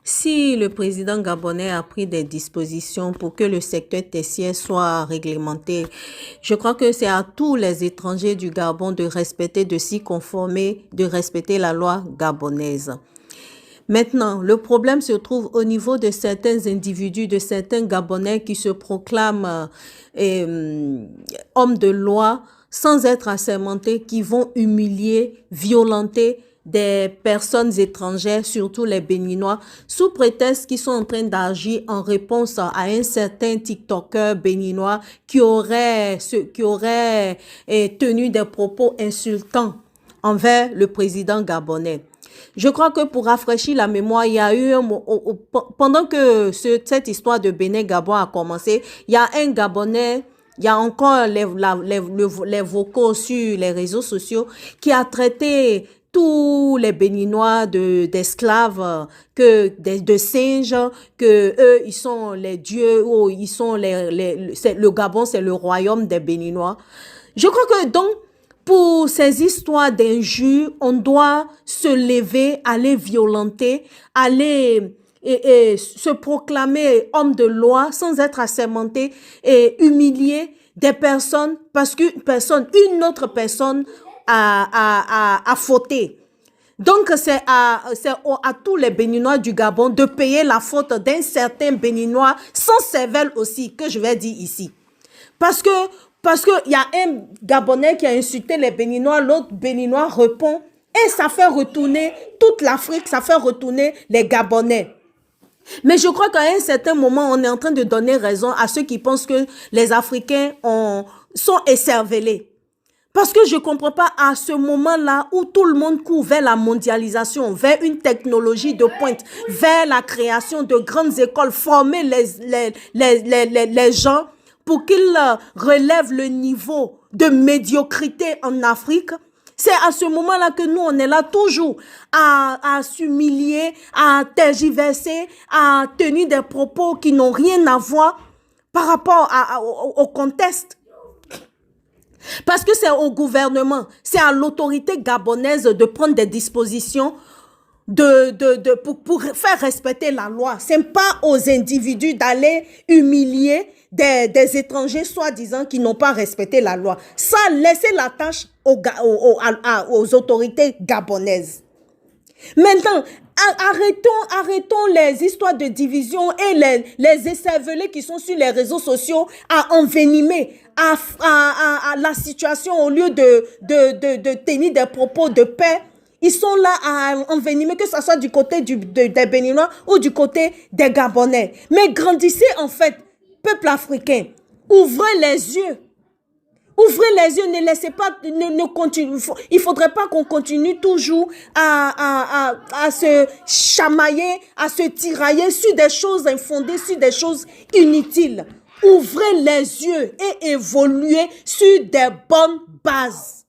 Si le président gabonais a pris des dispositions pour que le secteur tertiaire soit réglementé, je crois que c'est à tous les étrangers du Gabon de respecter, de s'y conformer, de respecter la loi gabonaise. Maintenant, le problème se trouve au niveau de certains individus, de certains Gabonais qui se proclament hommes de loi sans être assermentés, qui vont humilier, violenter des personnes étrangères, surtout les Béninois, sous prétexte qu'ils sont en train d'agir en réponse à un certain TikToker béninois qui aurait tenu des propos insultants envers le président gabonais. Je crois que pour rafraîchir la mémoire, il y a eu pendant que cette histoire de Bénin-Gabon a commencé, il y a un Gabonais, il y a encore les vocaux sur les réseaux sociaux qui a traité tous les Béninois d'esclaves, de singes, que eux, ils sont les dieux, ou ils sont le Gabon, c'est le royaume des Béninois. Je crois que donc, pour ces histoires d'injures, on doit se lever, aller violenter, aller se proclamer homme de loi sans être assermenté et humilier des personnes parce une autre personne a fauté. Donc, c'est à tous les Béninois du Gabon de payer la faute d'un certain Béninois sans cervelle aussi, que je vais dire ici. Parce que il y a un Gabonais qui a insulté les Béninois, l'autre Béninois répond et ça fait retourner toute l'Afrique, ça fait retourner les Gabonais. Mais je crois qu'à un certain moment, on est en train de donner raison à ceux qui pensent que les Africains sont écervelés. Parce que je ne comprends pas à ce moment-là où tout le monde court vers la mondialisation, vers une technologie de pointe, vers la création de grandes écoles, former les gens pour qu'ils relèvent le niveau de médiocrité en Afrique. C'est à ce moment-là que nous, on est là toujours à s'humilier, à tergiverser, à tenir des propos qui n'ont rien à voir par rapport au contexte. Parce que c'est au gouvernement, c'est à l'autorité gabonaise de prendre des dispositions pour faire respecter la loi. Ce n'est pas aux individus d'aller humilier des étrangers soi-disant qui n'ont pas respecté la loi. Ça, laissez la tâche aux autorités gabonaises. Maintenant, arrêtons les histoires de division et les écervelés qui sont sur les réseaux sociaux à envenimer la situation au lieu de tenir des propos de paix. Ils sont là à envenimer, que ce soit du côté des Béninois ou du côté des Gabonais. Mais grandissez en fait, peuple africain. Ouvrez les yeux. Ouvrez les yeux, ne laissez pas, continue. Il ne faudrait pas qu'on continue toujours à se chamailler, à se tirailler sur des choses infondées, sur des choses inutiles. Ouvrez les yeux et évoluez sur des bonnes bases.